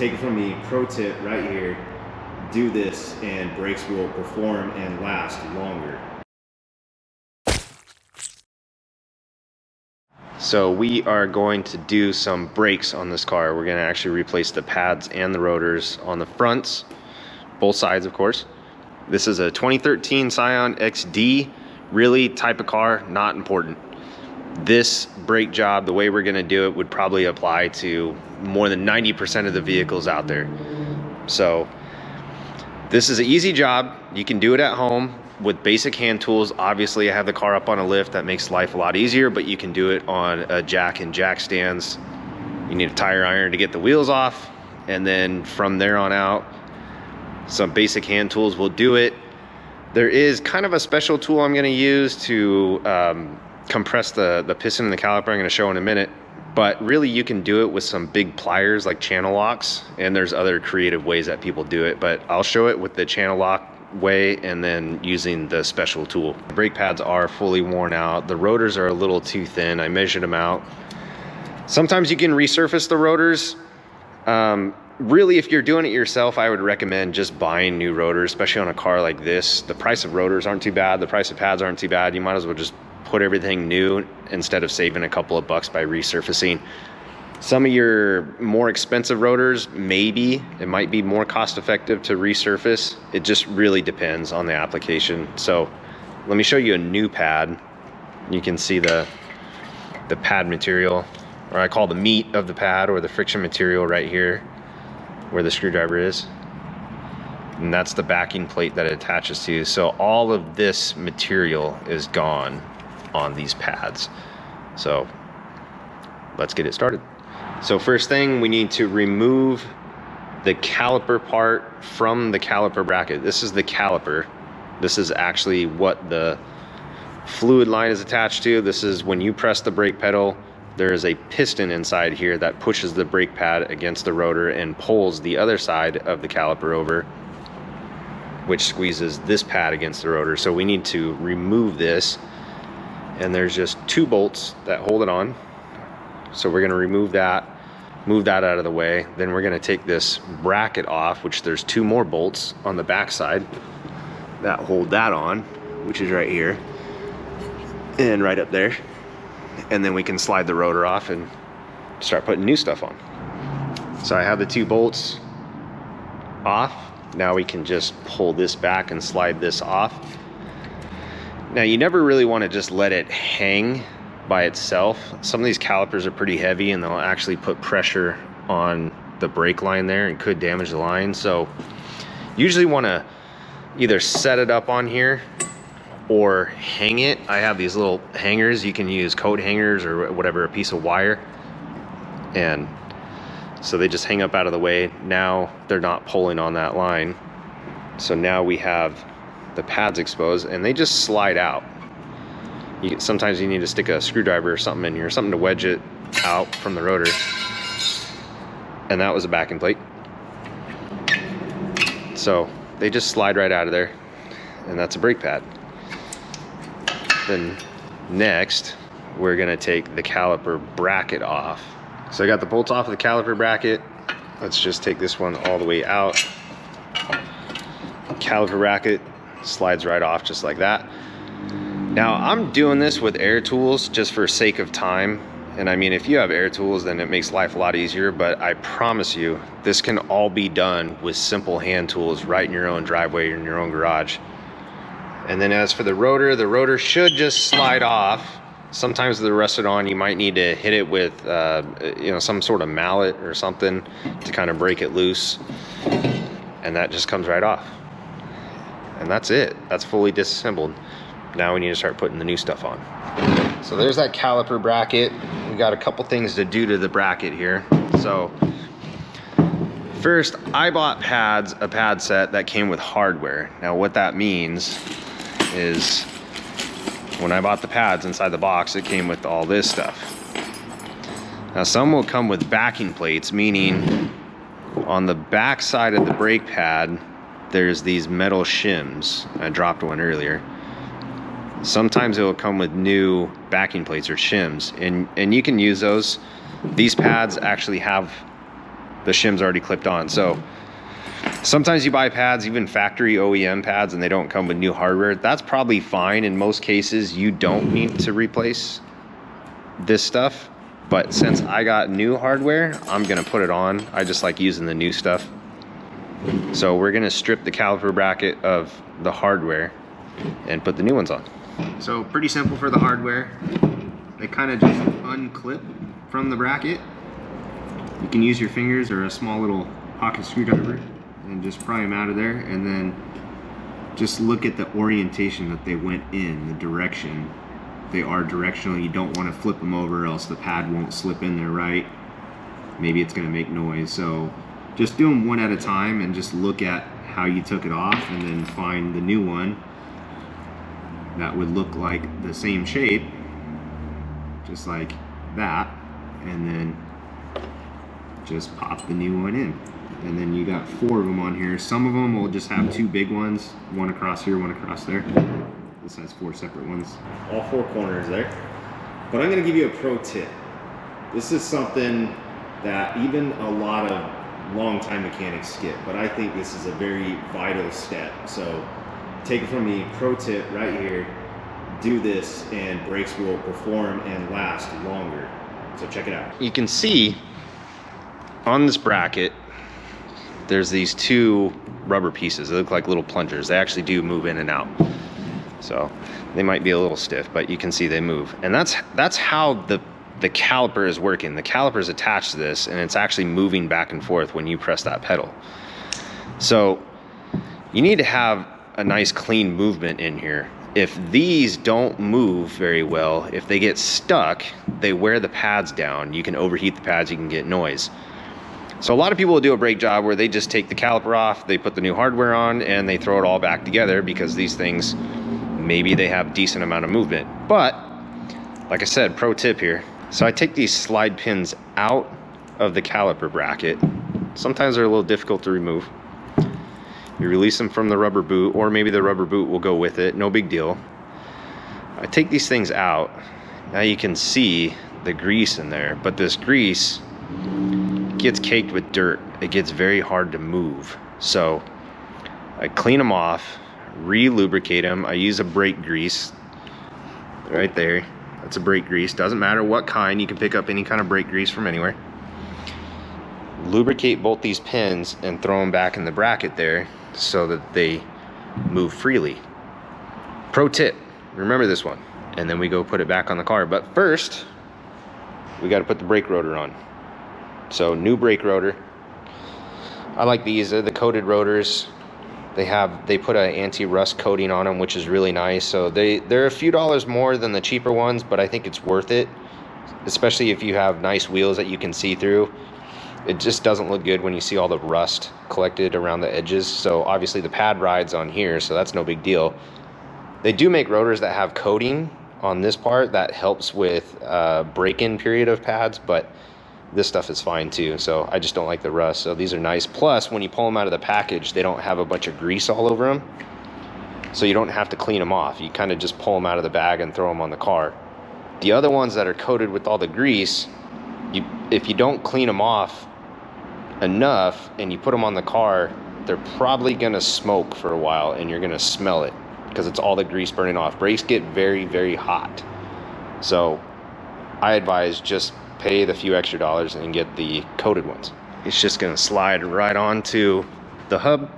take it from me, pro tip right here, do this and brakes will perform and last longer. So we are going to do some brakes on this car. We're going to actually replace the pads and the rotors on the fronts, both sides of course. This is a 2013 Scion XD, really type of car, not important. This brake job, the way we're going to do it, would probably apply to more than 90% of the vehicles out there. So this is an easy job. You can do it at home with basic hand tools. Obviously I have the car up on a lift, that makes life a lot easier, but you can do it on a jack and jack stands. You need a tire iron to get the wheels off, and then from there on out, some basic hand tools will do it. There is kind of a special tool I'm going to use to compress the piston and the caliper. I'm going to show in a minute, but really you can do it with some big pliers like channel locks, and there's other creative ways that people do it, but I'll show it with the channel lock way and then using the special tool. The brake pads are fully worn out. The rotors are a little too thin. I measured them out. Sometimes you can resurface the rotors. Really, if you're doing it yourself, I would recommend just buying new rotors, especially on a car like this. The price of rotors aren't too bad. The price of pads aren't too bad. You might as well just put everything new instead of saving a couple of bucks by resurfacing. Some of your more expensive rotors, maybe it might be more cost effective to resurface. It just really depends on the application. So let me show you a new pad. You can see the pad material, or I call the meat of the pad, or the friction material right here where the screwdriver is. And that's the backing plate that it attaches to. So all of this material is gone on these pads. So let's get it started. So first thing, we need to remove the caliper part from the caliper bracket. This is the caliper. This is actually what the fluid line is attached to. This is when you press the brake pedal, there is a piston inside here that pushes the brake pad against the rotor and pulls the other side of the caliper over, which squeezes this pad against the rotor. So we need to remove this, and there's just 2 bolts that hold it on. So we're going to remove that, move that out of the way. Then we're going to take this bracket off, which there's 2 more bolts on the back side that hold that on, which is right here and right up there. And then we can slide the rotor off and start putting new stuff on. So I have the 2 bolts off. Now we can just pull this back and slide this off. Now you never really want to just let it hang by itself. Some of these calipers are pretty heavy and they'll actually put pressure on the brake line there and could damage the line. So usually want to either set it up on here or hang it. I have these little hangers. You can use coat hangers or whatever, a piece of wire, and so they just hang up out of the way. Now they're not pulling on that line. So now we have the pads exposed and they just slide out. Sometimes you need to stick a screwdriver or something in here, something to wedge it out from the rotor. And that was a backing plate. So they just slide right out of there, and that's a brake pad. Then next, we're gonna take the caliper bracket off. So I got the bolts off of the caliper bracket. Let's just take this one all the way out. Caliper bracket slides right off just like that. Now I'm doing this with air tools just for sake of time. And I mean, if you have air tools, then it makes life a lot easier, but I promise you, this can all be done with simple hand tools right in your own driveway or in your own garage. And then as for the rotor should just slide off. Sometimes with the rusted on, you might need to hit it with some sort of mallet or something to kind of break it loose. And that just comes right off. And that's it. That's fully disassembled. Now we need to start putting the new stuff on. So there's that caliper bracket. We got a couple things to do to the bracket here. So first, I bought a pad set that came with hardware. Now what that means is when I bought the pads inside the box, it came with all this stuff. Now some will come with backing plates, meaning on the back side of the brake pad, there's these metal shims. I dropped one earlier. Sometimes it will come with new backing plates or shims, and you can use those. These pads actually have the shim's already clipped on. So sometimes you buy pads, even factory OEM pads, and they don't come with new hardware. That's probably fine. In most cases, you don't need to replace this stuff. But since I got new hardware, I'm gonna put it on. I just like using the new stuff. So we're gonna strip the caliper bracket of the hardware and put the new ones on. So pretty simple for the hardware. They kind of just unclip from the bracket. You can use your fingers or a small little pocket screwdriver and just pry them out of there, and then just look at the orientation that they went in, the direction. They are directional. You don't want to flip them over, or else the pad won't slip in there right. Maybe it's going to make noise. So just do them one at a time and just look at how you took it off, and then find the new one that would look like the same shape, just like that, and then just pop the new one in. And then you got 4 of them on here. Some of them will just have 2 big ones, one across here, one across there. This has 4 separate ones. All 4 corners there. But I'm gonna give you a pro tip. This is something that even a lot of long-time mechanics skip, but I think this is a very vital step. So take it from me, pro tip right here. Do this and brakes will perform and last longer. So check it out. You can see on this bracket, there's these 2 rubber pieces. They look like little plungers. They actually do move in and out. So they might be a little stiff, but you can see they move. And that's how the caliper is working. The caliper is attached to this, and it's actually moving back and forth when you press that pedal. So you need to have a nice clean movement in here. If these don't move very well, if they get stuck, they wear the pads down. You can overheat the pads, you can get noise. So a lot of people will do a brake job where they just take the caliper off, they put the new hardware on, and they throw it all back together, because these things, maybe they have decent amount of movement. But like I said, pro tip here. So I take these slide pins out of the caliper bracket. Sometimes they're a little difficult to remove. You release them from the rubber boot, or maybe the rubber boot will go with it, no big deal. I take these things out. Now you can see the grease in there, but this grease gets caked with dirt. It gets very hard to move. So I clean them off, re-lubricate them. I use a brake grease right there. That's a brake grease. Doesn't matter what kind. You can pick up any kind of brake grease from anywhere. Lubricate both these pins and throw them back in the bracket there so that they move freely. Pro tip, remember this one. And then we go put it back on the car. But first, we got to put the brake rotor on. So new brake rotor. I like these. They're the coated rotors. They put an anti-rust coating on them, which is really nice. So they're a few dollars more than the cheaper ones, but I think it's worth it, especially if you have nice wheels that you can see through. It just doesn't look good when you see all the rust collected around the edges. So obviously the pad rides on here, so that's no big deal. They do make rotors that have coating on this part that helps with break-in period of pads, but this stuff is fine too. So I just don't like the rust. So these are nice. Plus, when you pull them out of the package, they don't have a bunch of grease all over them. So you don't have to clean them off. You kind of just pull them out of the bag and throw them on the car. The other ones that are coated with all the grease, if you don't clean them off enough and you put them on the car, they're probably gonna smoke for a while and you're gonna smell it because it's all the grease burning off. Brakes get very, very hot. So I advise just pay the few extra dollars and get the coated ones. It's just gonna slide right onto the hub.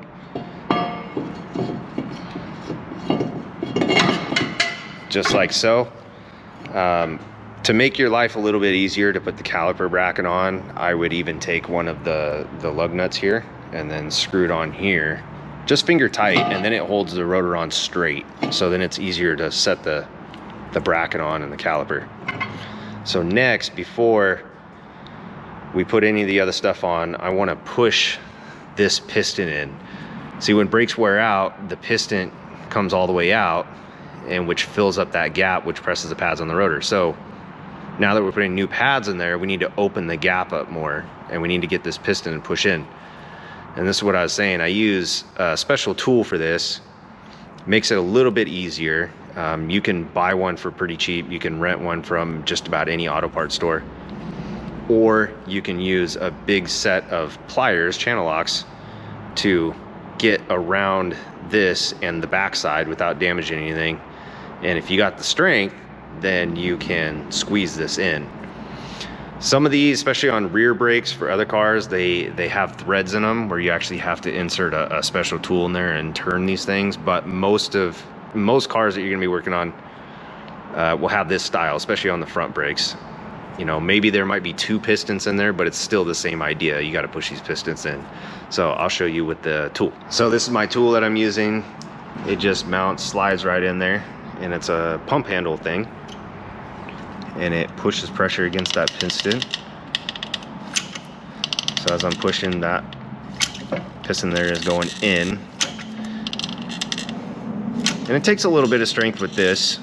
Just like so. To make your life a little bit easier to put the caliper bracket on, I would even take one of the lug nuts here and then screw it on here. Just finger tight, and then it holds the rotor on straight. So then it's easier to set the bracket on and the caliper. So next, before we put any of the other stuff on, I want to push this piston in. See, when brakes wear out, the piston comes all the way out, and which fills up that gap, which presses the pads on the rotor. So now that we're putting new pads in there, we need to open the gap up more, and we need to get this piston and push in. And this is what I was saying. I use a special tool for this. Makes it a little bit easier. You can buy one for pretty cheap. You can rent one from just about any auto parts store. or you can use a big set of pliers, channel locks, to get around this and the backside without damaging anything. And if you got the strength, then you can squeeze this in. Some of these, especially on rear brakes for other cars, they have threads in them where you actually have to insert a special tool in there and turn these things. But most cars that you're gonna be working on will have this style, especially on the front brakes. You know, maybe there might be 2 pistons in there, but it's still the same idea. You got to push these pistons in. So I'll show you with the tool. So this is my tool that I'm using. It just mounts, slides right in there, and it's a pump handle thing. And it pushes pressure against that piston. So as I'm pushing, that piston there is going in. And it takes a little bit of strength with this.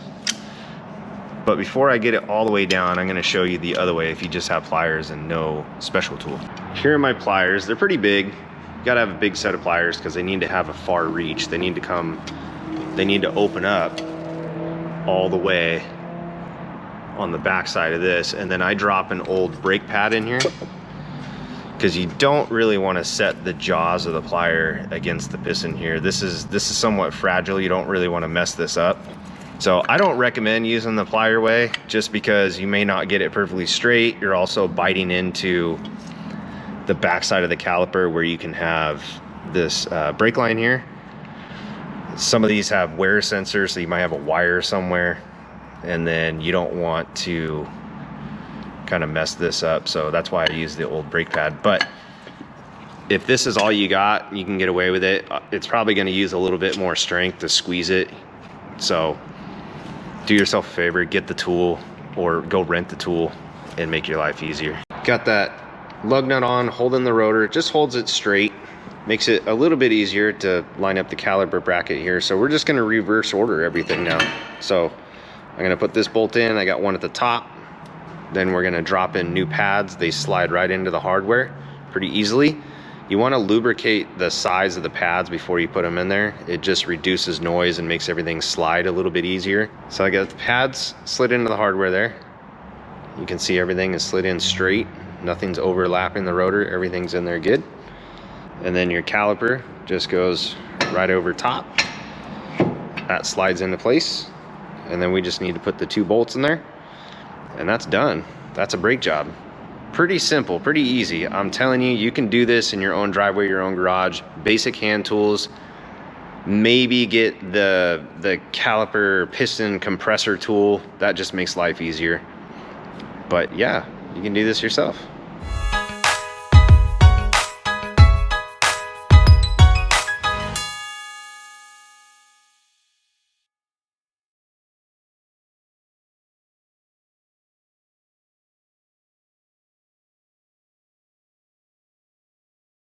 But before I get it all the way down, I'm going to show you the other way if you just have pliers and no special tool. Here are my pliers. They're pretty big. You got to have a big set of pliers because they need to have a far reach. They need to open up all the way on the back side of this. And then I drop an old brake pad in here because you don't really want to set the jaws of the plier against the piston here. This is somewhat fragile. You don't really want to mess this up. So I don't recommend using the plier way just because you may not get it perfectly straight. You're also biting into the backside of the caliper where you can have this brake line here. Some of these have wear sensors, so you might have a wire somewhere, and then you don't want to kind of mess this up. So that's why I use the old brake pad. But if this is all you got, you can get away with it. It's probably going to use a little bit more strength to squeeze it. So do yourself a favor, get the tool or go rent the tool and make your life easier. Got that lug nut on, holding the rotor. It just holds it straight, makes it a little bit easier to line up the caliper bracket here. So we're just gonna reverse order everything now. So I'm gonna put this bolt in. I got one at the top. Then we're gonna drop in new pads. They slide right into the hardware pretty easily. You want to lubricate the sides of the pads before you put them in there. It just reduces noise and makes everything slide a little bit easier. So I got the pads slid into the hardware there. You can see everything is slid in straight. Nothing's overlapping the rotor. Everything's in there good. And then your caliper just goes right over top. That slides into place. And then we just need to put the 2 bolts in there. And that's done. That's a brake job. Pretty simple, pretty easy. I'm telling you, you can do this in your own driveway, your own garage. Basic hand tools. Maybe get the caliper piston compressor tool. That just makes life easier. But yeah, you can do this yourself.